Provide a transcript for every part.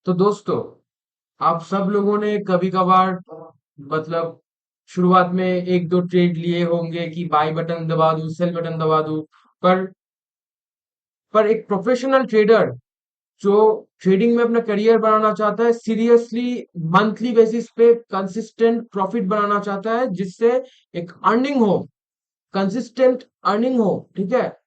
तो दोस्तों, आप सब लोगों ने कभी कभार मतलब शुरुआत में एक दो ट्रेड लिए होंगे कि बाय बटन दबा दूं, सेल बटन दबा दूं। पर एक प्रोफेशनल ट्रेडर जो ट्रेडिंग में अपना करियर बनाना चाहता है, सीरियसली मंथली बेसिस पे कंसिस्टेंट प्रॉफिट बनाना चाहता है, जिससे एक अर्निंग हो, कंसिस्टेंट अर्निंग हो, ठीक है।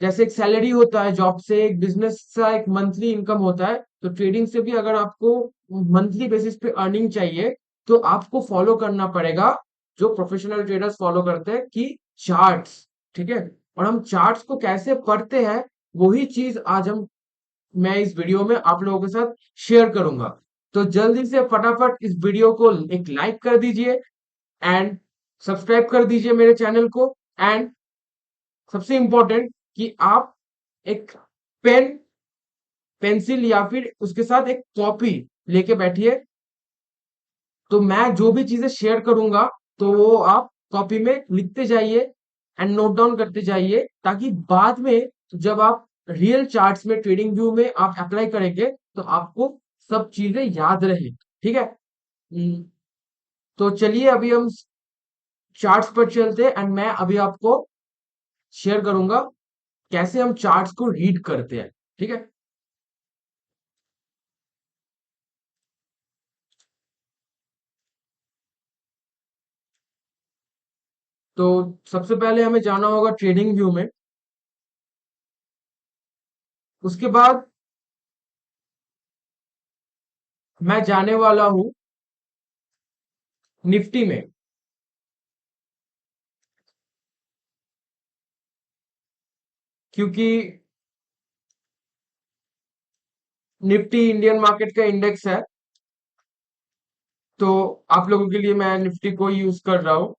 जैसे एक सैलरी होता है जॉब से, एक बिजनेस का एक मंथली इनकम होता है, तो ट्रेडिंग से भी अगर आपको मंथली बेसिस पे अर्निंग चाहिए, तो आपको फॉलो करना पड़ेगा जो प्रोफेशनल ट्रेडर्स फॉलो करते हैं कि चार्ट्स, ठीक है। और हम चार्ट्स को कैसे पढ़ते हैं, वही चीज आज मैं इस वीडियो में आप लोगों के साथ शेयर करूंगा। तो जल्दी से फटाफट इस वीडियो को एक लाइक कर दीजिए एंड सब्सक्राइब कर दीजिए मेरे चैनल को। एंड सबसे इंपॉर्टेंट कि आप एक पेन, पेंसिल या फिर उसके साथ एक कॉपी लेके बैठिए। तो मैं जो भी चीजें शेयर करूंगा, तो वो आप कॉपी में लिखते जाइए एंड नोट डाउन करते जाइए, ताकि बाद में जब आप रियल चार्ट्स में, ट्रेडिंग व्यू में आप अप्लाई करेंगे, तो आपको सब चीजें याद रहे, ठीक है। तो चलिए अभी हम चार्ट्स पर चलते हैं एंड मैं अभी आपको शेयर करूंगा कैसे हम चार्ट्स को रीड करते हैं, ठीक है। तो सबसे पहले हमें जाना होगा ट्रेडिंग व्यू में। उसके बाद मैं जाने वाला हूं निफ्टी में, क्योंकि निफ्टी इंडियन मार्केट का इंडेक्स है। तो आप लोगों के लिए मैं निफ्टी को यूज कर रहा हूँ।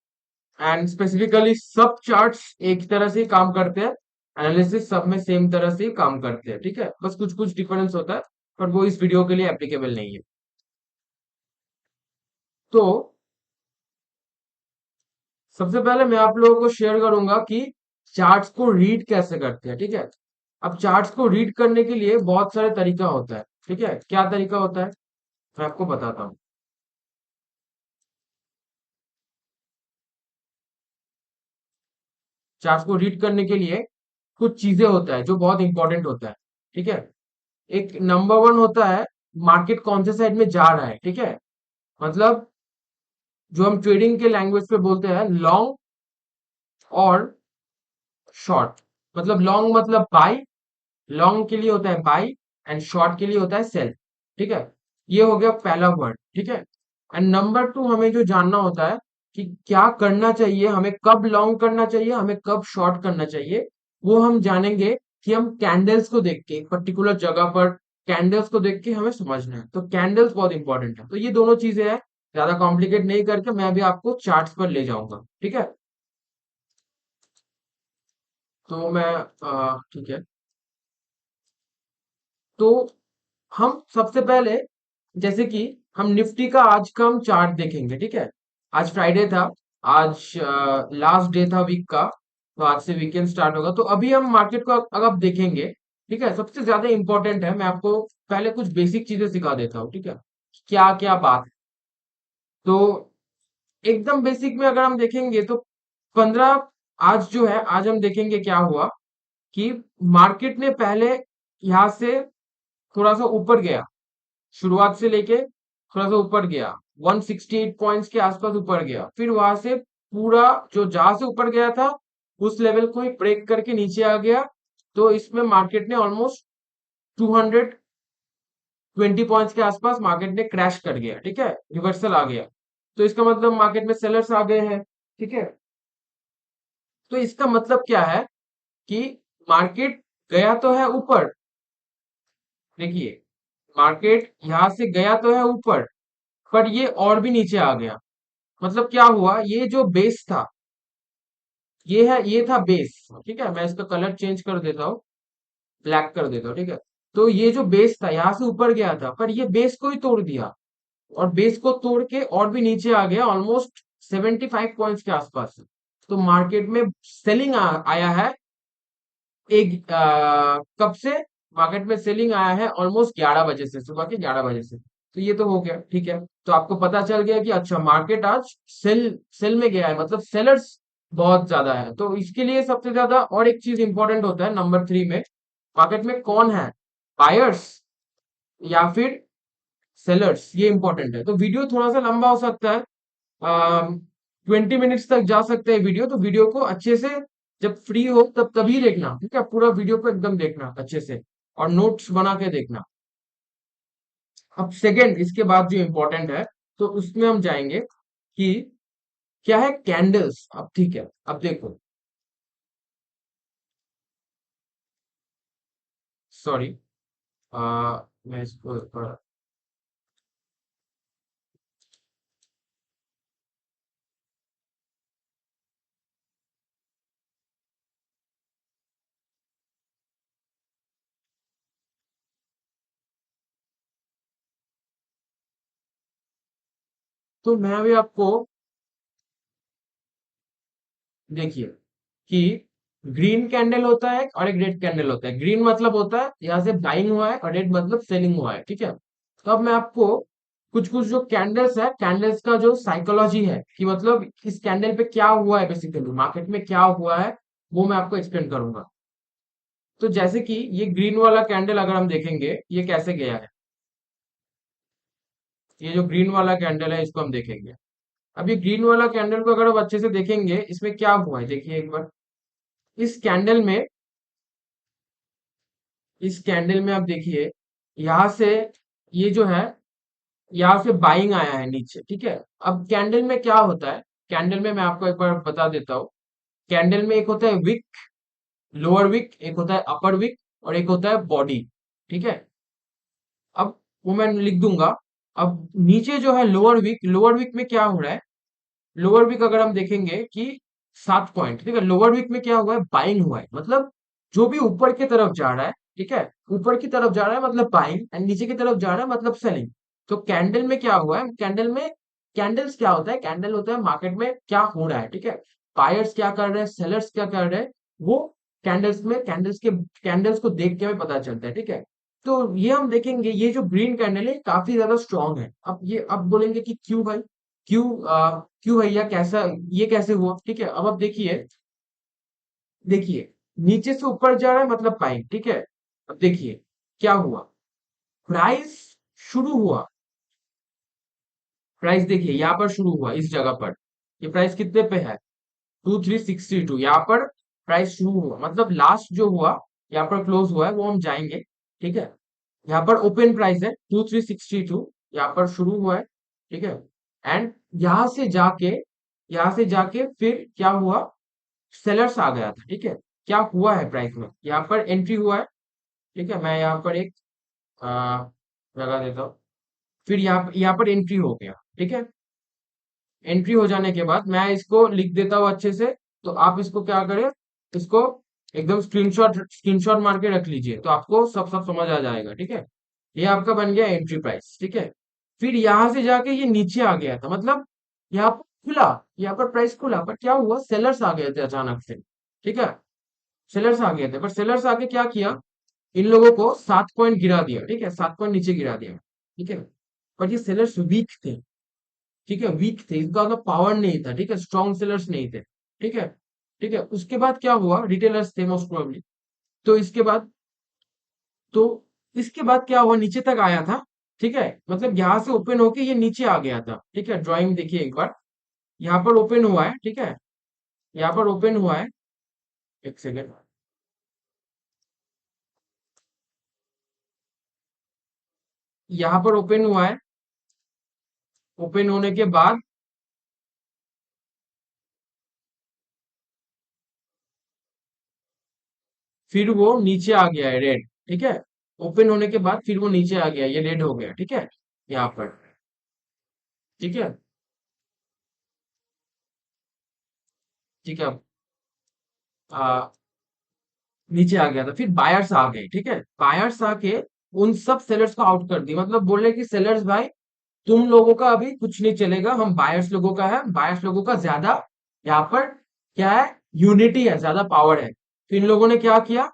एंड स्पेसिफिकली सब चार्ट्स एक तरह से ही काम करते हैं, एनालिसिस सब में सेम तरह से ही काम करते हैं, ठीक है। बस कुछ कुछ डिफरेंस होता है, पर वो इस वीडियो के लिए एप्लीकेबल नहीं है। तो सबसे पहले मैं आप लोगों को शेयर करूंगा कि चार्ट्स को रीड कैसे करते हैं, ठीक है। अब चार्ट्स को रीड करने के लिए बहुत सारे तरीका होता है, ठीक है। क्या तरीका होता है मैं आपको बताता हूँ। चार्ट्स को रीड करने के लिए कुछ चीजें होता है जो बहुत इंपॉर्टेंट होता है, ठीक है। एक नंबर वन होता है, मार्केट कौन से साइड में जा रहा है, ठीक है। मतलब जो हम ट्रेडिंग के लैंग्वेज पे बोलते हैं लॉन्ग और शॉर्ट। मतलब लॉन्ग मतलब बाई, लॉन्ग के लिए होता है बाई एंड शॉर्ट के लिए होता है सेल, ठीक है। ये हो गया पहला वर्ड, ठीक है। एंड नंबर टू, हमें जो जानना होता है कि क्या करना चाहिए, हमें कब लॉन्ग करना चाहिए, हमें कब शॉर्ट करना चाहिए, वो हम जानेंगे कि हम कैंडल्स को देख के, एक पर्टिकुलर जगह पर कैंडल्स को देख के हमें समझना है। तो कैंडल्स बहुत इंपॉर्टेंट है। तो ये दोनों चीजें हैं, ज्यादा कॉम्प्लिकेट नहीं करके मैं अभी आपको चार्ट्स पर ले जाऊंगा, ठीक है। तो मैं ठीक है। तो हम सबसे पहले, जैसे कि हम निफ्टी का आज का हम चार्ट देखेंगे, ठीक है। आज फ्राइडे था, आज लास्ट डे था वीक का, तो आज से वीकेंड स्टार्ट होगा। तो अभी हम मार्केट को अगर आप देखेंगे, ठीक है, सबसे ज्यादा इंपॉर्टेंट है, मैं आपको पहले कुछ बेसिक चीजें सिखा देता हूँ, ठीक है। क्या क्या बात है। तो एकदम बेसिक में अगर हम देखेंगे तो 15, आज जो है, आज हम देखेंगे क्या हुआ कि मार्केट ने पहले यहाँ से थोड़ा सा ऊपर गया, शुरुआत से लेके थोड़ा सा ऊपर गया, 168 पॉइंट्स के आसपास ऊपर गया, फिर वहां से पूरा जो जहां से ऊपर गया था उस लेवल को ही ब्रेक करके नीचे आ गया। तो इसमें मार्केट ने ऑलमोस्ट 220 पॉइंट्स के आसपास मार्केट ने क्रैश कर गया, ठीक है, रिवर्सल आ गया। तो इसका मतलब मार्केट में सेलर्स आ गए हैं, ठीक है। तो इसका मतलब क्या है कि मार्केट गया तो है ऊपर, देखिए, मार्केट यहां से गया तो है ऊपर, पर ये और भी नीचे आ गया। मतलब क्या हुआ, ये जो बेस था, ये है, ये था बेस, ठीक है। मैं इसका कलर चेंज कर देता हूँ, ब्लैक कर देता हूँ, ठीक है। तो ये जो बेस था यहाँ से ऊपर गया था, पर ये बेस को ही तोड़ दिया, और बेस को तोड़ के और भी नीचे आ गया, ऑलमोस्ट 75 पॉइंट्स के आसपास। तो मार्केट में सेलिंग आया है एक कब से, मार्केट में सेलिंग आया है ऑलमोस्ट 11 बजे से, सुबह के 11 बजे से। तो ये तो हो गया, ठीक है। तो आपको पता चल गया कि अच्छा मार्केट आज सेल सेल में गया है, मतलब सेलर्स बहुत ज्यादा है। तो इसके लिए सबसे ज्यादा और एक चीज इंपॉर्टेंट होता है नंबर 3 में, मार्केट में कौन है, बायर्स या फिर सेलर्स, ये इंपॉर्टेंट है। तो वीडियो थोड़ा सा लंबा हो सकता है, 20 मिनट्स तक जा सकते हैं वीडियो। तो वीडियो को अच्छे से जब फ्री हो तब तभी देखना, ठीक है, पूरा वीडियो को एकदम देखना अच्छे से और नोट्स बना के देखना। अब सेकंड इसके बाद जो इम्पोर्टेंट है, तो उसमें हम जाएंगे कि क्या है कैंडल्स। अब ठीक है, अब देखो, सॉरी, मैं इसको तो मैं अभी आपको देखिए कि ग्रीन कैंडल होता है और एक रेड कैंडल होता है। ग्रीन मतलब होता है यहाँ से बाइंग हुआ है और रेड मतलब सेलिंग हुआ है, ठीक है। तो अब मैं आपको कुछ कुछ जो कैंडल्स है, कैंडल्स का जो साइकोलॉजी है कि मतलब इस कैंडल पे क्या हुआ है, बेसिकली मार्केट में क्या हुआ है, वो मैं आपको एक्सप्लेन करूंगा। तो जैसे कि ये ग्रीन वाला कैंडल अगर हम देखेंगे ये कैसे गया है, ये जो ग्रीन वाला कैंडल है इसको हम देखेंगे। अब ये ग्रीन वाला कैंडल को अगर आप अच्छे से देखेंगे इसमें क्या हुआ है, देखिए एक बार। इस कैंडल में इस कैंडल में आप देखिए, यहाँ से ये जो है, यहाँ से बाइंग आया है नीचे, ठीक है। अब कैंडल में क्या होता है, कैंडल में मैं आपको एक बार बता देता हूँ। कैंडल में एक होता है विक, लोअर विक, एक होता है अपर विक और एक होता है बॉडी, ठीक है। अब वो मैं लिख दूंगा। अब नीचे जो है लोअर विक, लोअर विक में क्या हो रहा है, लोअर वीक अगर हम देखेंगे कि 7 पॉइंट, ठीक है। लोअर वीक में क्या हुआ है, बाइंग हुआ है, मतलब जो भी ऊपर की तरफ जा रहा है, ठीक है, ऊपर की तरफ जा रहा है मतलब बाइंग, एंड नीचे की तरफ जा रहा है मतलब सेलिंग। तो कैंडल में क्या हुआ है, कैंडल में, कैंडल्स क्या होता है, कैंडल होता है मार्केट में क्या हो रहा है, ठीक है। बायर्स क्या कर रहे हैं, सेलर्स क्या कर रहे हैं, वो कैंडल्स में, कैंडल्स को देख के हमें पता चलता है, ठीक है। तो ये हम देखेंगे, ये जो ग्रीन कैंडल है काफी ज्यादा स्ट्रांग है। अब ये अब बोलेंगे कि क्यों भाई, क्यों क्यों भैया, कैसा, ये कैसे हुआ, ठीक है। अब आप देखिए, देखिए नीचे से ऊपर जा रहा है मतलब बाइंग, ठीक है। अब देखिए क्या हुआ, प्राइस शुरू हुआ, प्राइस देखिए यहाँ पर शुरू हुआ इस जगह पर। ये प्राइस कितने पे है, 2362, यहाँ पर प्राइस शुरू हुआ, मतलब लास्ट जो हुआ यहाँ पर क्लोज हुआ है वो हम जाएंगे, ठीक है। यहाँ पर ओपन प्राइस है 2362, यहाँ पर शुरू हुआ है, ठीक है। एंड यहाँ से जाके, यहाँ से जाके फिर क्या हुआ, सेलर्स आ गया था, ठीक है। क्या हुआ है प्राइस में, यहाँ पर एंट्री हुआ है, ठीक है। मैं यहाँ पर एक आ, लगा देता हूँ। फिर यहाँ पर एंट्री हो गया, ठीक है। एंट्री हो जाने के बाद मैं इसको लिख देता हूँ अच्छे से। तो आप इसको क्या करें, इसको एकदम स्क्रीनशॉट मार के रख लीजिए, तो आपको सब सब समझ आ जाएगा, ठीक है। ये आपका बन गया एंट्री प्राइस, ठीक है। फिर यहां से जाके ये नीचे आ गया था, मतलब यहाँ पर खुला, यहाँ पर प्राइस खुला, पर क्या हुआ, सेलर्स आ गए थे अचानक से, ठीक है। सेलर्स आ गए थे, पर सेलर्स आके क्या किया, इन लोगों को 7 पॉइंट गिरा दिया, ठीक है, 7 पॉइंट नीचे गिरा दिया, ठीक है। पर ये सेलर्स वीक थे, ठीक है, वीक थे, इनका मतलब पावर नहीं था, ठीक है, स्ट्रॉन्ग सेलर्स नहीं थे, ठीक है। ठीक है, उसके बाद क्या हुआ, रिटेलर्स थे मोस्ट प्रोबेबली। तो इसके बाद, तो इसके बाद क्या हुआ, नीचे तक आया था, ठीक है, मतलब यहाँ से ओपन होके ये नीचे आ गया था, ठीक है। ड्राइंग देखिए एक बार, यहाँ पर ओपन हुआ है, ठीक है, यहाँ पर ओपन हुआ है, एक सेकेंड, यहाँ पर ओपन हुआ है, ओपन होने के बाद फिर वो नीचे आ गया है रेड, ठीक है। ओपन होने के बाद फिर वो नीचे आ गया, ये रेड हो गया, ठीक है, यहाँ पर, ठीक है, ठीक है। आ, नीचे आ गया था, फिर बायर्स आ गए, ठीक है। बायर्स आके उन सब सेलर्स को आउट कर दिया, मतलब बोले कि सेलर्स भाई तुम लोगों का अभी कुछ नहीं चलेगा, हम बायर्स लोगों का है, बायर्स लोगों का ज्यादा यहाँ पर क्या है, यूनिटी है, ज्यादा पावर है। तो इन लोगों ने क्या किया,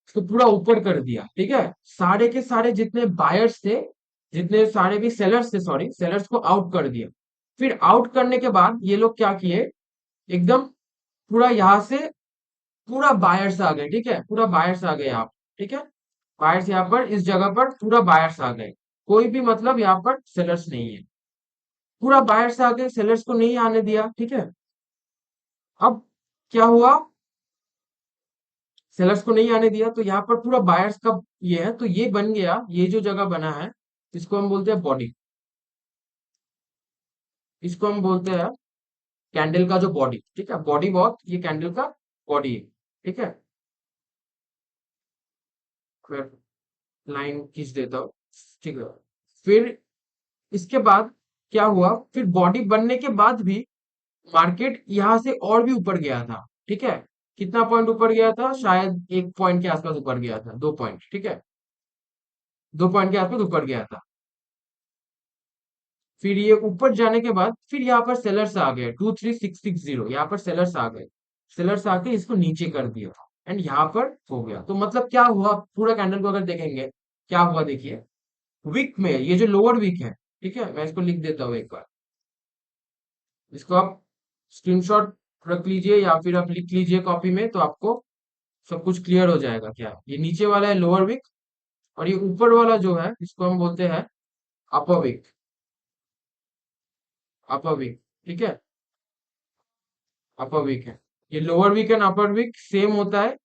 उसको पूरा ऊपर कर दिया, ठीक है। सारे के सारे जितने बायर्स थे, जितने सारे भी सेलर्स थे, सॉरी, सेलर्स को आउट कर दिया। फिर आउट करने के बाद ये लोग क्या किए, एकदम पूरा यहाँ से पूरा बायर्स आ गए, ठीक है, पूरा बायर्स आ गए यहाँ पर, ठीक है। बायर्स यहाँ पर इस जगह पर पूरा बायर्स आ गए, कोई भी मतलब यहाँ पर सेलर्स नहीं है। पूरा बायर्स आ गए, सेलर्स को नहीं आने दिया, ठीक है। अब क्या हुआ, सेलर्स को नहीं आने दिया तो यहाँ पर पूरा बायर्स का ये है, तो ये बन गया, ये जो जगह बना है इसको हम बोलते हैं बॉडी। इसको हम बोलते हैं कैंडल का जो बॉडी, ठीक है, बॉडी बहुत, ये कैंडल का बॉडी है, ठीक है। फिर लाइन खींच देता हूँ, ठीक है। फिर इसके बाद क्या हुआ, फिर बॉडी बनने के बाद भी मार्केट यहाँ से और भी ऊपर गया था, ठीक है। कितना पॉइंट ऊपर गया था, शायद 1 पॉइंट के आसपास ऊपर गया था, 2 पॉइंट, ठीक है, 2 पॉइंट के आसपास ऊपर गया था। फिर ये ऊपर जाने के बाद फिर यहाँ पर सेलर्स आ गए, 23660, यहाँ पर सेलर्स आ गए। सेलर्स आके इसको नीचे कर दिया एंड यहाँ पर हो गया। तो मतलब क्या हुआ, पूरा कैंडल को अगर देखेंगे क्या हुआ, देखिए विक में ये जो लोअर विक है, ठीक है, मैं इसको लिख देता हूँ एक बार। इसको आप स्क्रीनशॉट रख लीजिए या फिर आप लिख लीजिए कॉपी में, तो आपको सब कुछ क्लियर हो जाएगा। क्या ये नीचे वाला है लोअर विक, और ये ऊपर वाला जो है इसको हम बोलते हैं अपर विक। अपर विक, ठीक है, अपर विक है। ये lower wick and upper wick same होता है।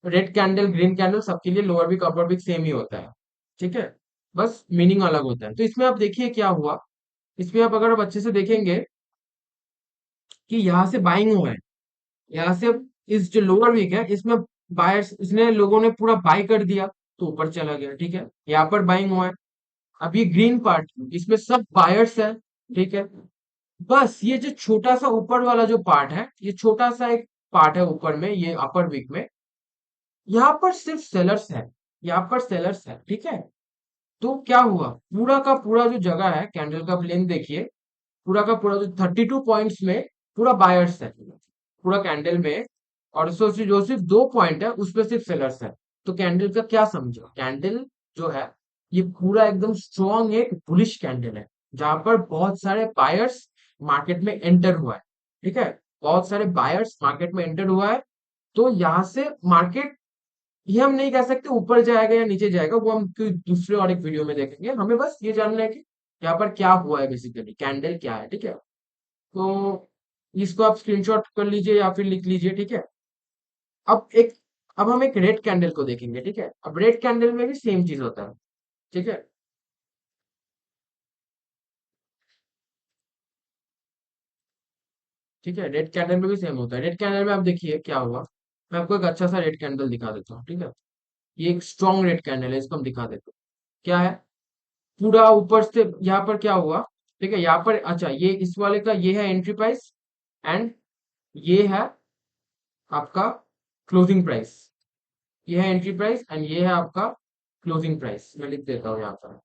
रेड कैंडल ग्रीन कैंडल सबके लिए lower wick upper wick same ही होता है, ठीक है। बस मीनिंग अलग होता है। तो इसमें आप देखिए क्या हुआ, इसमें आप अगर आप अच्छे से देखेंगे कि यहाँ से बाइंग हुआ है, यहाँ से इस जो लोअर वीक है इसमें बायर्स, इसने लोगों ने पूरा बाय कर दिया तो ऊपर चला गया, ठीक है, यहाँ पर बाइंग हुआ है। अब ये ग्रीन पार्ट, इसमें सब बायर्स है, ठीक है। बस ये जो छोटा सा ऊपर वाला जो पार्ट है, ये छोटा सा एक पार्ट है ऊपर में, ये अपर वीक में, यहाँ पर सिर्फ सेलर्स है, यहाँ पर सेलर्स है, ठीक है। तो क्या हुआ, पूरा का पूरा जो जगह है, कैंडल का प्लेन देखिए, पूरा का पूरा जो 32 पॉइंट्स में पूरा बायर्स है पूरा कैंडल में, और जो सिर्फ 2 पॉइंट है उसमें सिर्फ सेलर्स है। तो कैंडल का क्या समझो, कैंडल जो है ये पूरा एकदम स्ट्रॉन्ग एक बुलिश कैंडल है, जहां पर बहुत सारे बायर्स मार्केट में एंटर हुआ है, ठीक है, बहुत सारे बायर्स मार्केट में एंटर हुआ है। तो यहाँ से मार्केट, ये हम नहीं कह सकते ऊपर जाएगा या नीचे जाएगा, वो हम कोई दूसरे और एक वीडियो में देखेंगे। हमें बस ये जानना है कि यहाँ पर क्या हुआ है, बेसिकली कैंडल क्या है, ठीक है। तो इसको आप स्क्रीनशॉट कर लीजिए या फिर लिख लीजिए, ठीक है। अब एक, अब हम एक रेड कैंडल को देखेंगे, ठीक है। अब रेड कैंडल में भी सेम चीज होता है, ठीक है। ठीक है, रेड कैंडल में भी सेम होता है। रेड कैंडल में आप देखिए क्या हुआ, मैं आपको एक अच्छा सा रेड कैंडल दिखा देता हूँ, ठीक है। ये एक स्ट्रॉन्ग रेड कैंडल है, इसको हम दिखा देते हैं क्या है। पूरा ऊपर से यहाँ पर क्या हुआ, ठीक है, यहाँ पर, अच्छा, ये इस वाले का ये है एंट्री प्राइस, एंड ये है आपका क्लोजिंग प्राइस। ये है एंट्री प्राइस एंड ये है आपका क्लोजिंग प्राइस। मैं लिख देता हूँ यहाँ पर,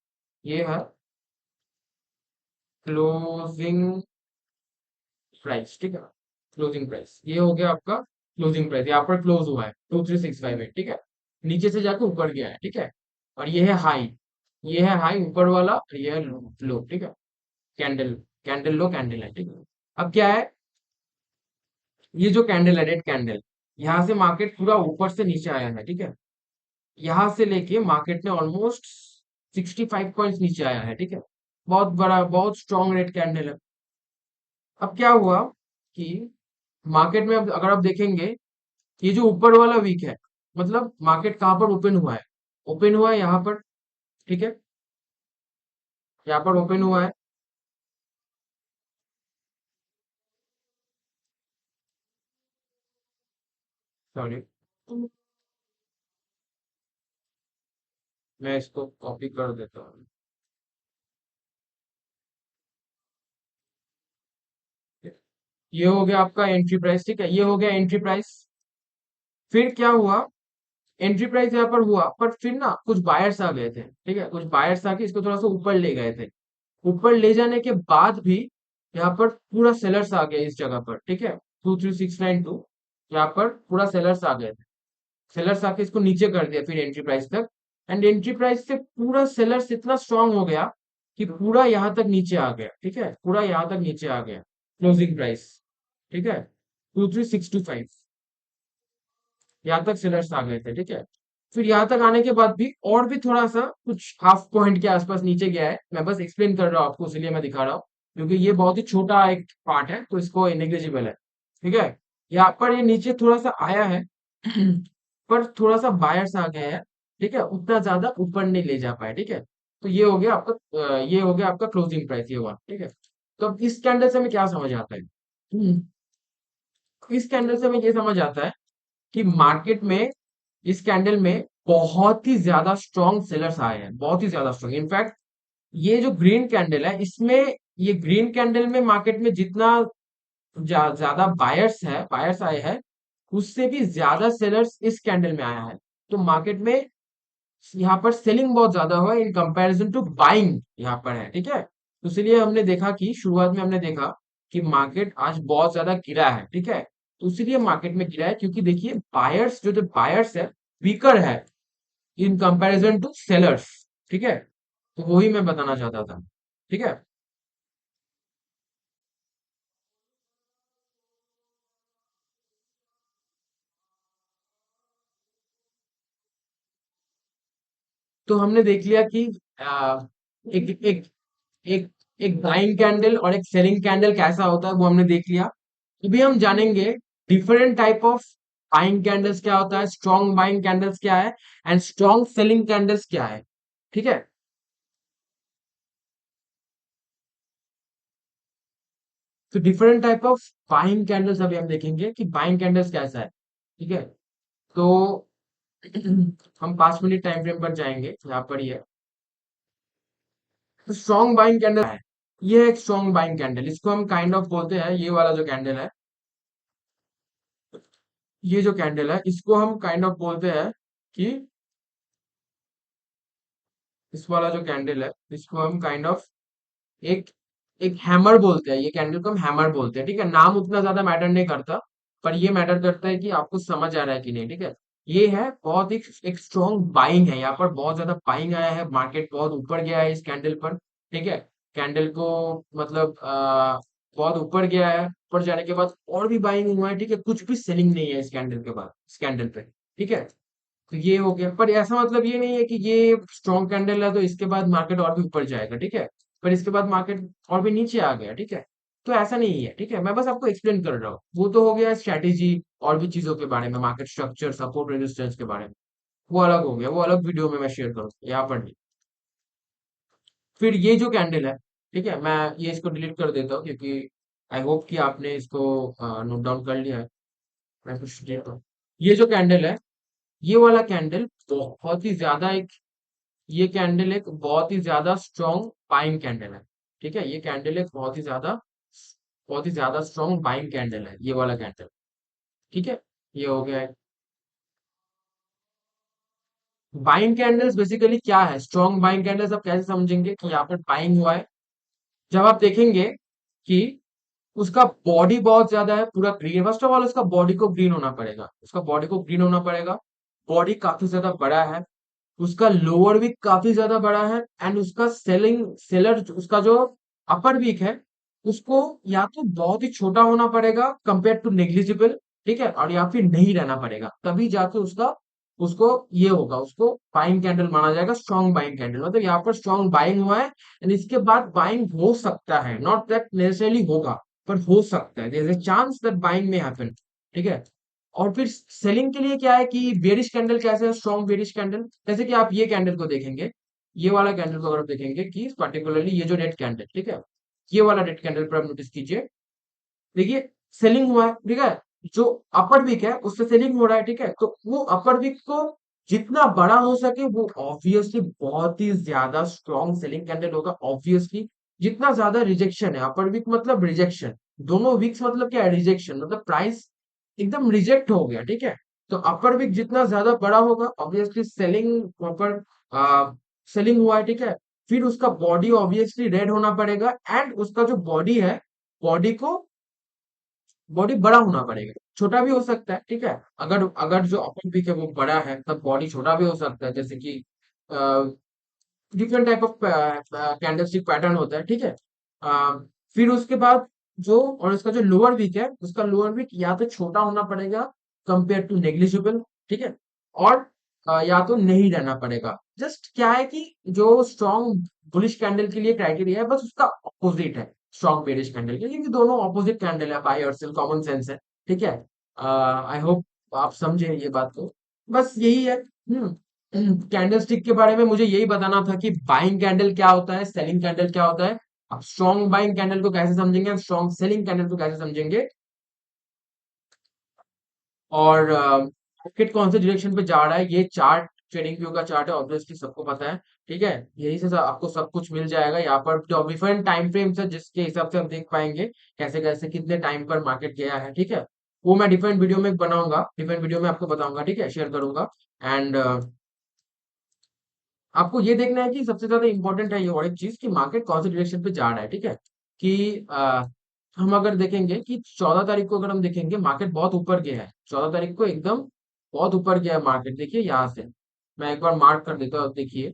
ये है क्लोजिंग प्राइस, ठीक है, क्लोजिंग प्राइस, ये हो गया आपका क्लोजिंग प्राइस। यहाँ पर क्लोज हुआ है 23658, ठीक है, नीचे से जाके ऊपर गया है, ठीक है। और ये है हाई, ये है हाई ऊपर वाला, और ये है लो, ठीक है। कैंडल, कैंडल लो कैंडल है, ठीक है। अब क्या है, ये जो कैंडल है रेड कैंडल, यहाँ से मार्केट पूरा ऊपर से नीचे आया है, ठीक है। यहाँ से लेके मार्केट ने ऑलमोस्ट 65 पॉइंट्स नीचे आया है, ठीक है। बहुत बड़ा, बहुत स्ट्रॉन्ग रेड कैंडल है। अब क्या हुआ कि मार्केट में, अब अगर आप देखेंगे, ये जो ऊपर वाला वीक है, मतलब मार्केट कहाँ पर ओपन हुआ है, ओपन हुआ है यहाँ पर, ठीक है, यहाँ पर ओपन हुआ है। सॉरी, मैं इसको कॉपी कर देता हूँ। ये हो गया आपका एंट्री प्राइस, ठीक है, ये हो गया एंट्री प्राइस। फिर क्या हुआ, एंट्री प्राइस यहाँ पर हुआ, पर फिर ना कुछ बायर्स आ गए थे, ठीक है, कुछ बायर्स आके इसको थोड़ा सा ऊपर ले गए थे। ऊपर ले जाने के बाद भी यहाँ पर पूरा सेलर्स आ गए इस जगह पर, ठीक है, 23692, यहाँ पर पूरा सेलर्स आ गए थे। सेलर्स आके इसको नीचे कर दिया फिर एंट्री प्राइस तक। एंड एंट्री प्राइस से पूरा सेलर्स इतना स्ट्रांग हो गया कि पूरा यहाँ तक नीचे आ गया, ठीक है, पूरा यहाँ तक नीचे आ गया क्लोजिंग प्राइस, ठीक है, 23625, यहाँ तक सेलर्स आ गए थे, ठीक है। फिर यहाँ तक आने के बाद भी और भी थोड़ा सा कुछ हाफ पॉइंट के आसपास नीचे गया है, मैं बस एक्सप्लेन कर रहा हूँ आपको, इसलिए मैं दिखा रहा हूँ, क्योंकि ये बहुत ही छोटा एक पार्ट है तो इसको नेग्लिजिबल है, ठीक है। यहाँ पर ये नीचे थोड़ा सा आया है पर थोड़ा सा बायर्स आ गया है, ठीक है, उतना ज्यादा ऊपर नहीं ले जा पाए, ठीक है। तो ये हो गया आपका ये हो गया आपका क्लोजिंग प्राइस, ये हुआ, ठीक है। तो अब इस कैंडल से हमें क्या समझ आता है? इस कैंडल से हमें ये समझ आता है कि मार्केट में इस कैंडल में बहुत ही ज्यादा स्ट्रॉन्ग सेलर्स आए हैं, बहुत ही ज्यादा स्ट्रॉन्ग। इनफैक्ट ये जो ग्रीन कैंडल है इसमें, ये ग्रीन कैंडल में मार्केट में जितना ज्यादा बायर्स आए हैं, उससे भी ज्यादा सेलर्स इस कैंडल में आया है। तो मार्केट में यहाँ पर सेलिंग बहुत ज्यादा हुआ है इन कंपैरिजन टू बाइंग यहाँ पर है, ठीक है। तो इसलिए हमने देखा कि शुरुआत में हमने देखा कि मार्केट आज बहुत ज्यादा गिरा है, ठीक है। तो इसीलिए मार्केट में गिरा है क्योंकि देखिए बायर्स, जो बायर्स है वीकर है इन कंपैरिजन टू सेलर्स, ठीक है। तो वही मैं बताना चाहता था, ठीक है। तो हमने देख लिया कि एक एक एक एक बाइंग कैंडल और एक सेलिंग कैंडल कैसा होता है वो हमने देख लिया। अभी हम जानेंगे different type of buying candles क्या होता है, स्ट्रॉन्ग बाइंग कैंडल्स क्या है एंड स्ट्रॉन्ग सेलिंग कैंडल्स क्या है, ठीक है। तो different type of buying candles अभी हम देखेंगे कि बाइंग कैंडल्स कैसा है, ठीक है। तो हम 5 मिनट टाइम फ्रेम पर जाएंगे, यहाँ पर ही है। तो स्ट्रॉन्ग बाइंग कैंडल है, ये है एक स्ट्रॉन्ग बाइंग कैंडल, इसको हम काइंड ऑफ बोलते हैं, ये वाला जो कैंडल है, ये जो कैंडल है इसको हम काइंड ऑफ बोलते हैं कि इस वाला जो कैंडल है इसको हम काइंड ऑफ एक एक हैमर बोलते हैं, ये कैंडल को हम हैमर बोलते हैं, ठीक है। नाम उतना ज्यादा मैटर नहीं करता, पर ये मैटर करता है कि आपको समझ आ रहा है कि नहीं, ठीक है। ये है बहुत एक स्ट्रॉन्ग बाइंग है, यहाँ पर बहुत ज्यादा बाइंग आया है, मार्केट बहुत ऊपर गया है इस कैंडल पर, ठीक है। कैंडल को मतलब बहुत ऊपर गया है, ऊपर जाने के बाद और भी बाइंग हुआ है, ठीक है, कुछ भी सेलिंग नहीं है इस कैंडल के बाद, इस कैंडल पे, ठीक है। तो ये हो गया, पर ऐसा मतलब ये नहीं है कि ये स्ट्रॉन्ग कैंडल है तो इसके बाद मार्केट और भी ऊपर जाएगा, ठीक है। पर इसके बाद मार्केट और भी नीचे आ गया, ठीक है। तो ऐसा नहीं है, ठीक है, मैं बस आपको एक्सप्लेन कर रहा हूँ, वो तो हो गया स्ट्रैटेजी और भी चीजों के बारे में, मार्केट स्ट्रक्चर, सपोर्ट रेजिस्टेंस के बारे में, वो अलग हो गया, वो अलग वीडियो में मैं शेयर करूँ, यहाँ पर नहीं। फिर ये जो कैंडल है, ठीक है, मैं ये इसको डिलीट कर देता हूँ क्योंकि आई होप कि आपने इसको नोट डाउन कर लिया है। मैं कुछ देता हूँ, ये जो कैंडल है, ये वाला कैंडल बहुत ही ज्यादा एक, ये कैंडल एक बहुत ही ज्यादा स्ट्रॉन्ग बाइंग कैंडल है, ठीक है। ये कैंडल एक बहुत ही ज्यादा स्ट्रॉन्ग बाइंग कैंडल है, ये वाला कैंडल, ठीक है। ये हो गया है। बाइंग कैंडल्स बेसिकली क्या है, स्ट्रॉन्ग बाइंग कैंडल्स आप कैसे समझेंगे कि यहाँ पर बाइंग हुआ है, जब आप देखेंगे कि उसका बॉडी बहुत ज्यादा है, पूरा ग्रीन, फर्स्ट ऑफ ऑल उसका बॉडी को ग्रीन होना पड़ेगा, उसका बॉडी को ग्रीन होना पड़ेगा, बॉडी काफी ज्यादा बड़ा है, उसका लोअर वीक काफी ज्यादा बड़ा है, एंड उसका सेलर उसका जो अपर वीक है उसको या तो बहुत ही छोटा होना पड़ेगा कंपेयर टू नेग्लिजिबल, ठीक है, और या फिर नहीं रहना पड़ेगा, तभी जाके उसका उसको ये होगा, उसको बाइंग कैंडल माना जाएगा, स्ट्रॉन्ग बाइंग कैंडल, मतलब यहाँ पर स्ट्रॉन्ग बाइंग हुआ है एंड इसके बाद बाइंग हो सकता है, नॉट दैट नेसेसरली होगा, पर हो सकता है, there is a chance that buying may happen, ठीक है। और फिर सेलिंग के लिए क्या है कि बेरिश कैंडल कैसे है, स्ट्रॉन्ग बेरिश कैंडल, जैसे कि आप ये कैंडल को देखेंगे, ये वाला कैंडल को अगर आप देखेंगे कि पर्टिकुलरली ये जो रेड कैंडल, ठीक है, ये वाला रेड कैंडल पर आप नोटिस कीजिए, देखिए सेलिंग हुआ है, ठीक है, जो अपर वीक है उससे सेलिंग हो रहा है, ठीक है। तो वो अपर वीक को जितना बड़ा हो सके वो ऑब्वियसली बहुत ही ज्यादा स्ट्रॉन्ग सेलिंग कैंडल होगा, ऑब्वियसली। जितना ज्यादा रिजेक्शन है, अपर वीक मतलब रिजेक्शन, दोनों वीक्स मतलब क्या है, रिजेक्शन मतलब प्राइस एकदम रिजेक्ट हो गया, ठीक है। तो अपर वीक जितना ज्यादा बड़ा होगा ऑब्वियसली सेलिंग प्रॉपर सेलिंग हुआ है, ठीक है। फिर उसका बॉडी ऑब्वियसली रेड होना पड़ेगा एंड उसका जो बॉडी है, बॉडी को बॉडी बड़ा होना पड़ेगा, छोटा भी हो सकता है, ठीक है। अगर अगर जो अपर पीक है वो बड़ा है तब बॉडी छोटा भी हो सकता है, जैसे कि different type of candlestick pattern होता है, ठीक है। अ, फिर उसके बाद जो और उसका जो लोअर वीक है, उसका लोअर वीक या तो छोटा होना पड़ेगा कंपेयर टू नेग्लिजिबल, ठीक है। और या तो नहीं रहना पड़ेगा। जस्ट क्या है कि जो स्ट्रॉन्ग बुलिश कैंडल के लिए क्राइटेरिया है, बस उसका ऑपोजिट है स्ट्रॉन्ग बेरिश कैंडल के, क्योंकि दोनों ऑपोजिट कैंडल है, बाय और सेल, कॉमन सेंस है, ठीक है। आई होप आप समझे ये बात को। बस यही है। कैंडलस्टिक के बारे में मुझे यही बताना था कि बाइंग कैंडल क्या होता है, सेलिंग कैंडल क्या होता है। आप स्ट्रॉन्ग बाइंग कैंडल को कैसे समझेंगे, स्ट्रॉन्ग सेलिंग कैंडल को कैसे समझेंगे, और मार्केट कौन से डायरेक्शन पे जा रहा है, ये चार्ट, ट्रेडिंग व्यू का चार्ट है, ऑब्वियसली सबको पता है, ठीक है। यही से आपको सब कुछ मिल जाएगा यहाँ पर, जो डिफरेंट टाइम फ्रेम्स है जिसके हिसाब से हम देख पाएंगे कैसे कैसे कितने टाइम पर मार्केट गया है, ठीक है। वो मैं डिफरेंट वीडियो में बनाऊंगा, डिफरेंट वीडियो में आपको बताऊंगा, ठीक है, शेयर करूंगा। एंड आपको ये देखना है कि सबसे ज्यादा इंपॉर्टेंट है ये और एक चीज, कि मार्केट कौन से डायरेक्शन पे जा रहा है, ठीक है। कि हम अगर देखेंगे कि 14 तारीख को, अगर हम देखेंगे मार्केट बहुत ऊपर गया है, 14 तारीख को एकदम बहुत ऊपर गया है मार्केट, देखिए यहाँ से मैं एक बार मार्क कर देता हूँ, देखिए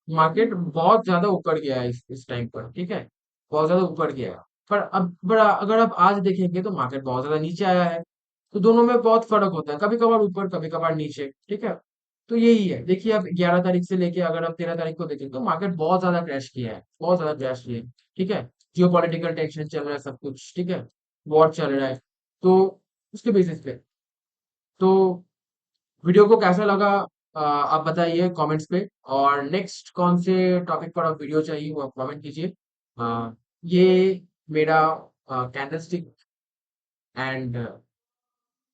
मार्केट बहुत ज्यादा ऊपर गया है इस टाइम पर, ठीक है, बहुत ज्यादा ऊपर गया है। पर अब बड़ा अगर आप आज देखेंगे तो मार्केट बहुत ज्यादा नीचे आया है। तो दोनों में बहुत फर्क होता है, कभी कभार ऊपर कभी कभार नीचे, ठीक है। तो यही है, देखिए अब 11 तारीख से लेके अगर आप 13 तारीख को देखें तो मार्केट बहुत ज्यादा क्रैश किया है, बहुत ज्यादा क्रैश किया है, ठीक है। जियो पॉलिटिकल टेंशन चल रहा है, सब कुछ, ठीक है, वॉर चल रहा है। तो उसके बेसिस पे, तो वीडियो को कैसा लगा आप बताइए कमेंट्स पे, और नेक्स्ट कौन से टॉपिक पर आप वीडियो चाहिए वो आप कमेंट कीजिए। ये मेरा कैंडलस्टिक एंड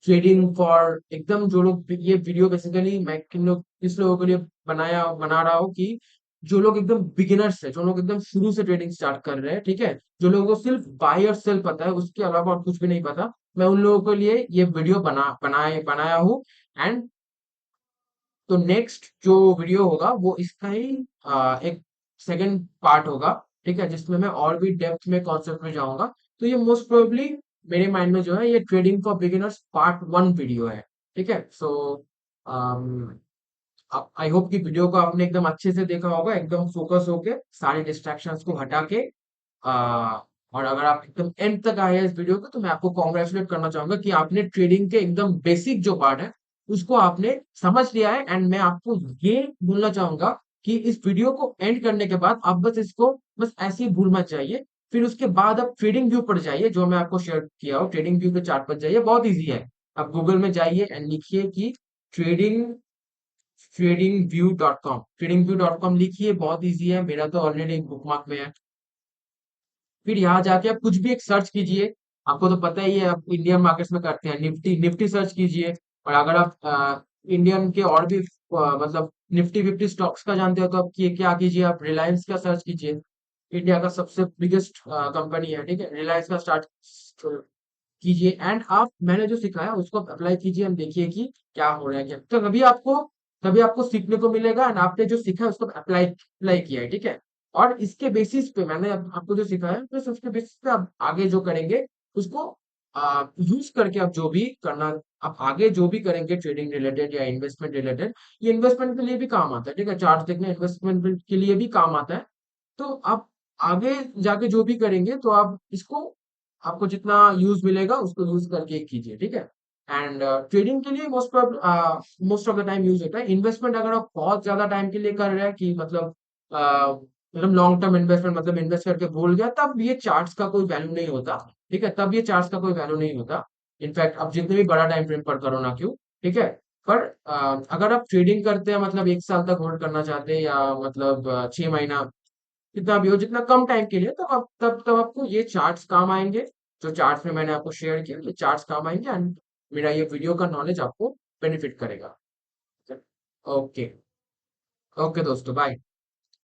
ट्रेडिंग फॉर एकदम, जो लोग ये वीडियो बेसिकली मैं किन लोग किस लोगों के लिए बना रहा हूँ, कि जो लोग एकदम बिगिनर्स है, जो लोग एकदम शुरू से ट्रेडिंग स्टार्ट कर रहे हैं, ठीक है, जो लोगों को सिर्फ बाय और सेल पता है, उसके अलावा और कुछ भी नहीं पता, मैं उन लोगों के लिए ये वीडियो बनाया हूँ। एंड तो नेक्स्ट जो वीडियो होगा वो इसका ही एक सेकंड पार्ट होगा, ठीक है, जिसमें मैं और भी डेप्थ में कॉन्सेप्ट में जाऊंगा। तो ये मोस्ट प्रोबेबली मेरे माइंड में जो है, ये trading for beginners part 1 video है, ठीक है। सो आई होप कि वीडियो को आपने एकदम अच्छे से देखा होगा, एकदम फोकस होके सारे डिस्ट्रैक्शंस को हटा के। आ, और अगर आप एकदम एंड तक आए हैं इस वीडियो को, तो मैं आपको कॉन्ग्रेचुलेट करना चाहूंगा कि आपने ट्रेडिंग के एकदम बेसिक जो पार्ट है उसको आपने समझ लिया है। एंड मैं आपको ये बोलना चाहूंगा कि इस वीडियो को एंड करने के बाद आप बस इसको बस ऐसे ही भूल मत जाइए। फिर उसके बाद आप ट्रेडिंग व्यू पर जाइए, जो मैं आपको शेयर किया हूँ, ट्रेडिंग व्यू के चार्ट पर जाइए, बहुत ईजी है। आप गूगल में जाइए एंड लिखिए कि trading trading view dot com लिखिए, बहुत इजी है, मेरा तो ऑलरेडी एक बुकमार्क में है। फिर यहाँ जाके आप कुछ भी एक सर्च कीजिए, आपको तो पता ही है, आप इंडियन मार्केट्स में करते हैं, निफ्टी निफ्टी सर्च कीजिए। और अगर आप इंडियन के और भी मतलब निफ्टी 50 स्टॉक्स का जानते हो तो आप क्या कीजिए, आप रिलायंस का सर्च कीजिए। इंडिया का सबसे बिगेस्ट कंपनी है, ठीक है, रिलायंस का स्टार्ट कीजिए। एंड आप मैंने जो सिखाया उसको अप्लाई कीजिए, हम देखिए कि क्या हो रहा है, क्या तो तभी आपको सीखने को मिलेगा। एंड आपने जो सीखा है उसको अप्लाई अप्लाई किया है, ठीक है। और इसके बेसिस पे मैंने आपको जो सिखाया है, बस उसके बेसिस पे आप आगे जो करेंगे उसको यूज करके, आप जो भी करना, आप आगे जो भी करेंगे ट्रेडिंग रिलेटेड या इन्वेस्टमेंट रिलेटेड, ये इन्वेस्टमेंट के लिए भी काम आता है, ठीक है, चार्ट देखना इन्वेस्टमेंट के लिए भी काम आता है। तो आप आगे जाके जो भी करेंगे तो आप इसको, आपको जितना यूज मिलेगा उसको यूज करके कीजिए, ठीक है। एंड ट्रेडिंग के लिए most of the time use होता है। इन्वेस्टमेंट अगर आप बहुत ज्यादा टाइम के लिए कर रहे हैं, कि मतलब लॉन्ग टर्म इन्वेस्टमेंट, मतलब इन्वेस्ट करके भूल गया, तब ये चार्ट्स का कोई वैल्यू नहीं होता, ठीक है, तब ये चार्ट्स का कोई वैल्यू नहीं होता। इनफैक्ट आप जितने भी बड़ा टाइम फ्रेम पर करो ना क्यों, ठीक है। पर अगर आप ट्रेडिंग करते हैं, मतलब 1 साल तक होल्ड करना चाहते हैं, या मतलब 6 महीना, कितना भी हो, जितना कम टाइम के लिए, तो आप तब आपको ये चार्ट्स काम आएंगे। जो चार्ट्स में मैंने आपको शेयर किया, ये चार्ट्स काम आएंगे। एंड मेरा ये वीडियो का नॉलेज आपको बेनिफिट करेगा। ओके, ओके दोस्तों, बाय।